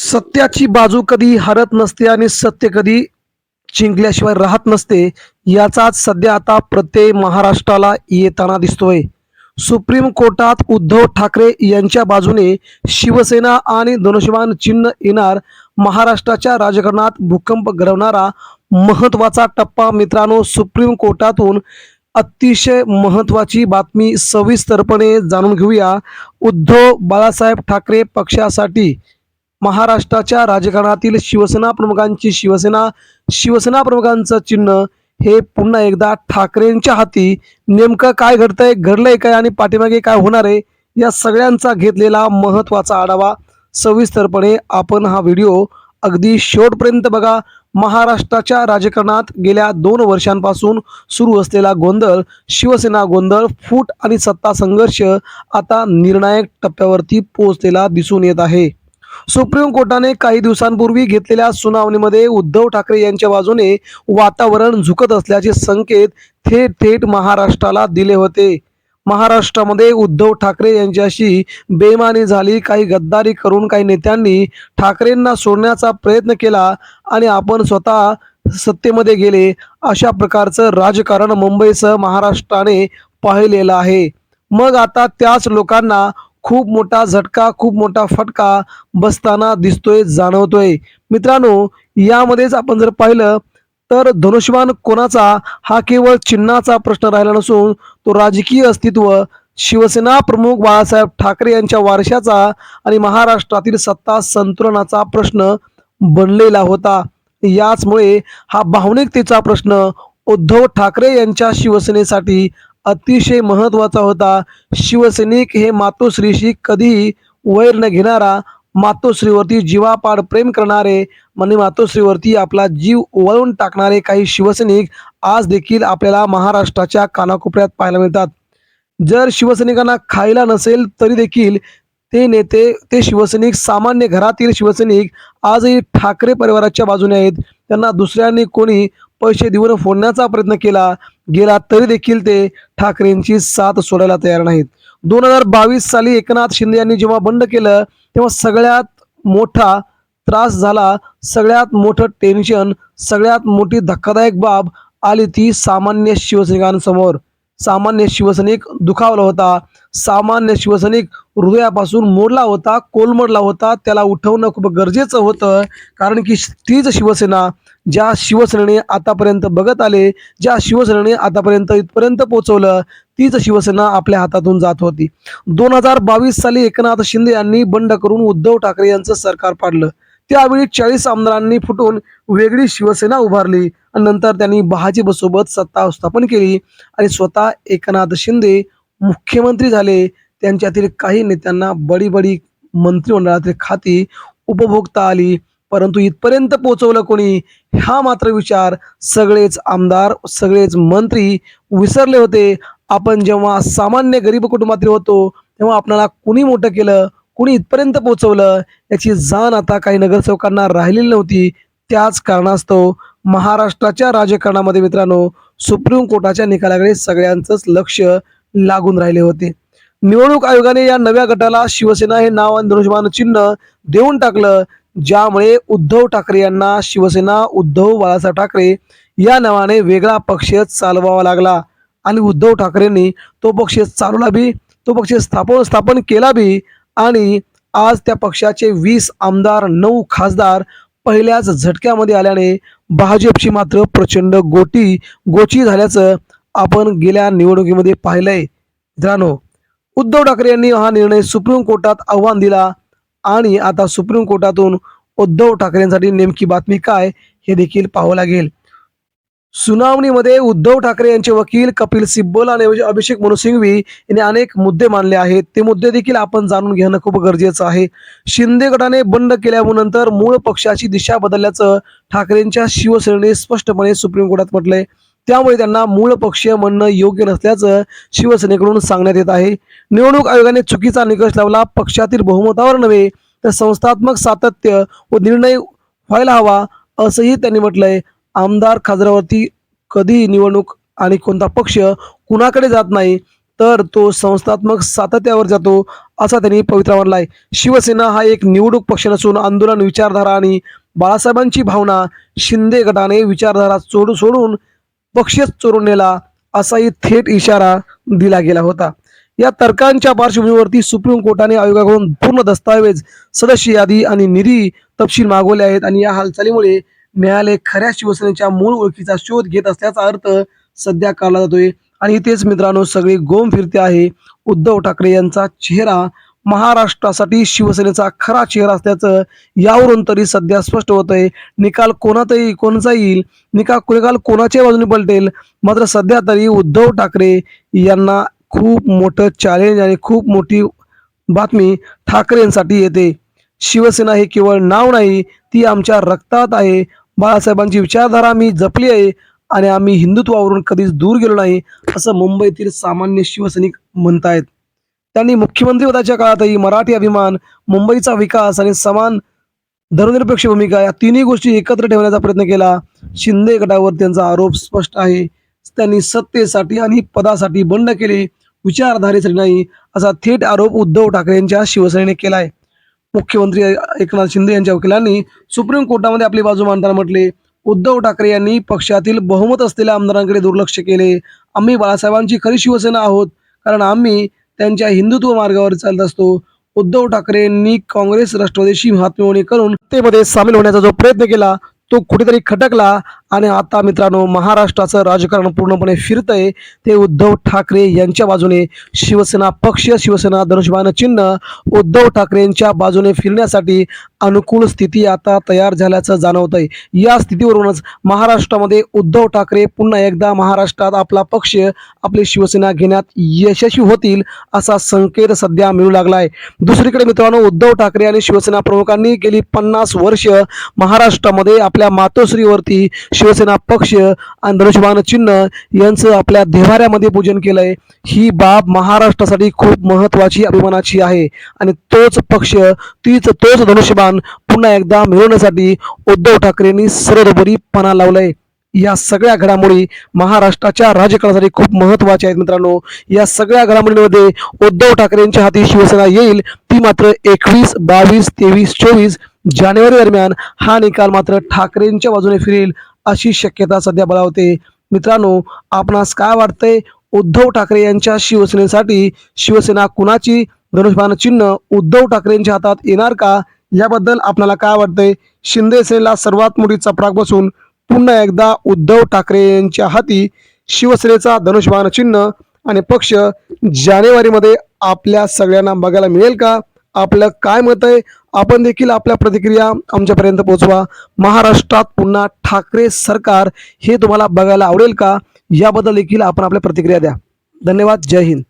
सत्याची बाजू कधी हरत नसते आणि सत्य कधी जिंकल्याशिवाय राहत नसते. याचाच सध्या आता प्रत्यय महाराष्ट्राला येताना दिसतोय. सुप्रीम कोर्टात उद्धव ठाकरे यांच्या बाजूने शिवसेना आणि धनुष्यबाण चिन्ह येणार. महाराष्ट्राच्या राजकारणात भूकंप घडवणारा महत्त्वाचा टप्पा मित्रांनो, सुप्रीम कोर्टातून अतिशय महत्त्वाची बातमी सविस्तरपणे जाणून घेऊया. उद्धव बाळासाहेब ठाकरे पक्षासाठी महाराष्ट्राच्या राजकारणातील शिवसेना प्रमुखांची शिवसेना प्रमुखांचं चिन्ह हे पुन्हा एकदा ठाकरेंच्या हाती. नेमकं काय घडलंय काय आणि पाठीमागे काय होणार आहे, या सगळ्यांचा घेतलेला महत्त्वाचा आढावा सविस्तरपणे आपण हा व्हिडिओ अगदी शेवटपर्यंत बघा. महाराष्ट्राच्या राजकारणात गेल्या 2 वर्षांपासून सुरू असलेला गोंधळ, शिवसेना गोंधळ, फूट आणि सत्ता संघर्ष आता निर्णायक टप्प्यावरती पोहोचलेला दिसून येत आहे. सुप्रीम कोर्टाने काही दिवसांपूर्वी घेतलेल्या सुनावणीमध्ये उद्धव ठाकरे यांच्या बाजूने वातावरण झुकत असल्याचे संकेत थेट थेट महाराष्ट्राला दिले होते. महाराष्ट्रामध्ये उद्धव ठाकरे यांच्याशी बेईमानी झाली, काही गद्दारी करून काही नेत्यांनी ठाकरेंना सोडण्याचा प्रयत्न केला आणि आपण स्वतः सत्तेमध्ये गेले, अशा प्रकारचं राजकारण मुंबईसह महाराष्ट्राने पाहिलेलं आहे. मग आता त्याच लोकांना खूप मोठा झटका, खूप मोठा फटका बसताना दिसतोय, जाणवतोय. मित्रांनो, यामध्येच आपण जर पाहिलं तर धनुष्यबाण कोणाचा हा केवळ चिन्हाचा प्रश्न राहिला नसून तो राजकीय अस्तित्व, शिवसेना प्रमुख बाळासाहेब ठाकरे यांच्या वारशाचा आणि महाराष्ट्रातील सत्ता संतुलनाचा प्रश्न बनलेला होता. याचमुळे हा भावनिकतेचा प्रश्न उद्धव ठाकरे यांच्या शिवसेनेसाठी अतिशय महत्त्वाचा होता. शिवसैनिक हे मातोश्रीशी कधीही वैर न घेणारा, मातोश्रीवरती जीवापाड प्रेम करणारे म्हणजे मातोश्रीवरती आपला जीव ओवाळून टाकणारे काही शिवसैनिक आज देखील आपल्याला महाराष्ट्राच्या कानाकोपऱ्यात पाहायला मिळतात. जर शिवसैनिकांना खायला नसेल तरी देखील ते नेते, ते शिवसैनिक, सामान्य घरातील शिवसैनिक आजही ठाकरे परिवाराच्या बाजूने आहेत. त्यांना दुसऱ्यांनी कोणी पैसे देऊन फोडण्याचा प्रयत्न गेला तरी देखील ते ठाकरेंची साथ सोडायला तयार नाहीत. 2022 साली एकनाथ शिंदे यांनी जेव्हा बंड केलं तेव्हा सगळ्यात मोठा त्रास झाला, सगळ्यात मोठं टेन्शन, सगळ्यात मोठी धक्कादायक बाब आली ती सामान्य शिवसैनिकांसमोर. सामान्य शिवसैनिक दुखावला होता, सामान्य शिवसैनिक हृदयापासून मोडला होता, कोलमडला होता. त्याला उठवणं खूप गरजेचं होतं, कारण की तीच शिवसेना, ज्या शिवसेनेने आतापर्यंत बघत आले, ज्या शिवसेनेने आतापर्यंत इथपर्यंत पोहोचवलं, तीच शिवसेना आपल्या हातातून जात होती. 2022 साली एकनाथ शिंदे यांनी बंड करून उद्धव ठाकरे यांचं सरकार पाडलं. त्यावेळी 40 आमदारांनी फुटून वेगळी शिवसेना उभारली आणि नंतर त्यांनी भाजपसोबत सत्ता स्थापन केली आणि स्वतः एकनाथ शिंदे मुख्यमंत्री झाले. त्यांच्यातील काही नेत्यांना बडी मंत्रिमंडळातील खाती उपभोगता आली, परंतु इथपर्यंत पोहोचवलं कोणी, हा मात्र विचार सगळेच आमदार, सगळेच मंत्री विसरले होते. आपण जेव्हा सामान्य गरीब कुटुंबातील होतो तेव्हा आपल्याला कुणी मोठं केलं, कुणी इथपर्यंत पोहोचवलं, याची जाण आता काही नगरसेवकांना राहिलेली नव्हती. त्याच कारणास्तव महाराष्ट्राच्या राजकारणामध्ये मित्रांनो, सुप्रीम कोर्टाच्या निकालाकडे सगळ्यांचंच लक्ष लागून राहिले होते. निवडणूक आयोगाने या नव्या गटाला शिवसेना हे नाव आणि धनुष्यबाण चिन्ह देऊन टाकलं, ज्यामुळे उद्धव ठाकरे यांना शिवसेना उद्धव बाळासाहेब ठाकरे या नावाने वेगळा पक्ष चालवावा लागला आणि उद्धव ठाकरेंनी तो पक्ष चालवला बी, तो पक्ष स्थापन केला बी आणि आज त्या पक्षाचे 20 आमदार, 9 खासदार पहिल्याच झटक्यामध्ये आल्याने भाजपची मात्र प्रचंड गोची झाल्याचं आपण गेल्या निवडणुकीमध्ये पाहिलंय. मित्रांनो, उद्धव ठाकरे यांनी हा निर्णय सुप्रीम कोर्टात आव्हान दिला आणि आता सुप्रीम कोर्टातून उद्धव ठाकरेंसाठी नेमकी बातमी काय हे देखील पाहावं लागेल. सुनावणीमध्ये उद्धव ठाकरे यांचे वकील कपिल सिब्बल आणि अभिषेक मनु सिंघवी यांनी अनेक मुद्दे मांडले आहेत. ते मुद्दे देखील आपण जाणून घेणं खूप गरजेचं आहे. शिंदे गटाने बंड केल्यानंतर मूळ पक्षाची दिशा बदलल्याचं ठाकरेंच्या शिवसेनेने स्पष्टपणे सुप्रीम कोर्टात म्हटलंय. त्यामुळे त्यांना मूळ पक्षीय म्हणणं योग्य नसल्याचं शिवसेनेकडून सांगण्यात येत आहे. निवडणूक आयोगाने चुकीचा निकष लावला. पक्षातील बहुमतावर नव्हे तर संस्थात्मक सातत्य व निर्णय व्हायला हवा असंही त्यांनी म्हटलंय. आमदार खासदारावरती कधी निवडणूक आणि कोणता पक्ष कुणाकडे जात नाही, तर तो संस्थात्मक सातत्यावर जातो असा त्यांनी पवित्रा मानलाय. शिवसेना हा एक निवडणूक पक्ष नसून आंदोलन, विचारधारा आणि बाळासाहेबांची भावना शिंदे गटाने विचारधारा सोडून पक्षच चोरून नेला असाही थेट इशारा दिला गेला होता. या तर्कांच्या पार्श्वभूमीवरती सुप्रीम कोर्टाने आयोगाकडून पूर्ण दस्तावेज, सदस्य यादी आणि निधी तपशील मागवले आहेत आणि या हालचालीमुळे न्यायालय खऱ्या शिवसेनेच्या मूळ ओळखीचा शोध घेत असल्याचा अर्थ सध्या काढला जातोय. आणि इथेच मित्रांनो सगळे गोम फिरते आहे. उद्धव ठाकरे यांचा चेहरा महाराष्ट्रासाठी शिवसेनेचा खरा चेहरा असल्याचं यावरून तरी सध्या स्पष्ट होतंय. निकाल कोणचा येईल, निकाल कोणाच्या बाजूने पलटेल, मात्र सध्या तरी उद्धव ठाकरे यांना खूप मोठं चॅलेंज आणि खूप मोठी बातमी ठाकरेंसाठी येते. शिवसेना हे केवळ नाव नाही, ती आमच्या रक्तात आहे. बाळासाहेबांची विचारधारा आम्ही जपली आहे आणि आम्ही हिंदुत्वावरून कधीच दूर गेलो नाही, असं मुंबईतील सामान्य शिवसैनिक म्हणतायत. त्यांनी मुख्यमंत्रीपदाच्या काळातही मराठी अभिमान, मुंबईचा विकास आणि समान धर्मनिरपेक्ष भूमिका या तिन्ही गोष्टी एकत्र ठेवण्याचा प्रयत्न केला. शिंदे गटावर त्यांचा आरोप स्पष्ट आहे. त्यांनी सत्तेसाठी आणि पदासाठी बंड केले, विचारधारेसाठी नाही, असा थेट आरोप उद्धव ठाकरे यांच्या शिवसेनेने केलाय. मुख्यमंत्री एकनाथ शिंदे यांच्या वकिलांनी सुप्रीम कोर्टामध्ये आपली बाजू मांडताना म्हटले, उद्धव ठाकरे यांनी पक्षातील बहुमत असलेल्या आमदारांकडे दुर्लक्ष केले. आम्ही बाळासाहेबांची खरी शिवसेना आहोत, कारण आम्ही त्यांच्या हिंदुत्व मार्गावर चालत असतो. उद्धव ठाकरेंनी काँग्रेस राष्ट्रवादीशी हातमिळवणी करून सत्तेमध्ये सामील होण्याचा जो प्रयत्न केला तो कुठेतरी खटकला आणि आता मित्रांनो महाराष्ट्राचं राजकारण पूर्णपणे फिरतंय ते उद्धव ठाकरे यांच्या बाजूने. शिवसेना पक्ष, शिवसेना धनुष्यबाण चिन्ह उद्धव ठाकरेंच्या बाजूने फिरण्यासाठी अनुकूल स्थिती आता तयार झाल्याचं जाणवतंय. या स्थितीवरूनच महाराष्ट्रामध्ये उद्धव ठाकरे पुन्हा एकदा महाराष्ट्रात आपला पक्ष, आपली शिवसेना घेण्यात यशस्वी होतील असा संकेत सध्या मिळू लागलाय. दुसरीकडे मित्रांनो उद्धव ठाकरे आणि शिवसेना प्रमुखांनी गेली 50 वर्ष महाराष्ट्रामध्ये आपल्या मातोश्रीवरती शिवसेना पक्ष आणि धनुष्यबाण चिन्ह यांचं आपल्या देव्हाऱ्यामध्ये पूजन केलंय. ही बाब महाराष्ट्रासाठी खूप महत्वाची, अभिमानाची आहे आणि तोच पक्ष, तोच धनुष्यबाण पुन्हा एकदा मिळवण्यासाठी उद्धव ठाकरेंनी सर्वतोपरी पणा लावलाय. या सगळ्या घडामोडी महाराष्ट्राच्या राजकारणासाठी खूप महत्वाच्या आहेत मित्रांनो. या सगळ्या घडामोडींमध्ये उद्धव ठाकरेंच्या हाती शिवसेना येईल, ती मात्र 21, 22, 23, 24 जानेवारी दरम्यान हा निकाल मात्र ठाकरेंच्या बाजूने फिरेल अशी शक्यता सध्या बळावते. मित्रांनो, आपणास काय वाटतंय? उद्धव ठाकरे यांच्या शिवसेनेसाठी शिवसेना कुणाची, धनुष्यबाण चिन्ह उद्धव ठाकरेंच्या हातात येणार का? याबद्दल आपल्याला काय वाटतंय? शिंदे सेनेला सर्वात मोठी चपराक बसून पुन्हा एकदा उद्धव ठाकरे यांच्या हाती शिवसेनेचा धनुष्यबाण चिन्ह आणि पक्ष जानेवारीमध्ये आपल्या सगळ्यांना बघायला मिळेल का? आपलं काय मत आहे? आपण देखील आपल्या प्रतिक्रिया आमच्यापर्यंत पोहोचवा. महाराष्ट्रात पुन्हा ठाकरे सरकार हे तुम्हाला बघायला आवडेल का? याबद्दल देखील आपण आपल्या प्रतिक्रिया द्या. धन्यवाद. जय हिंद.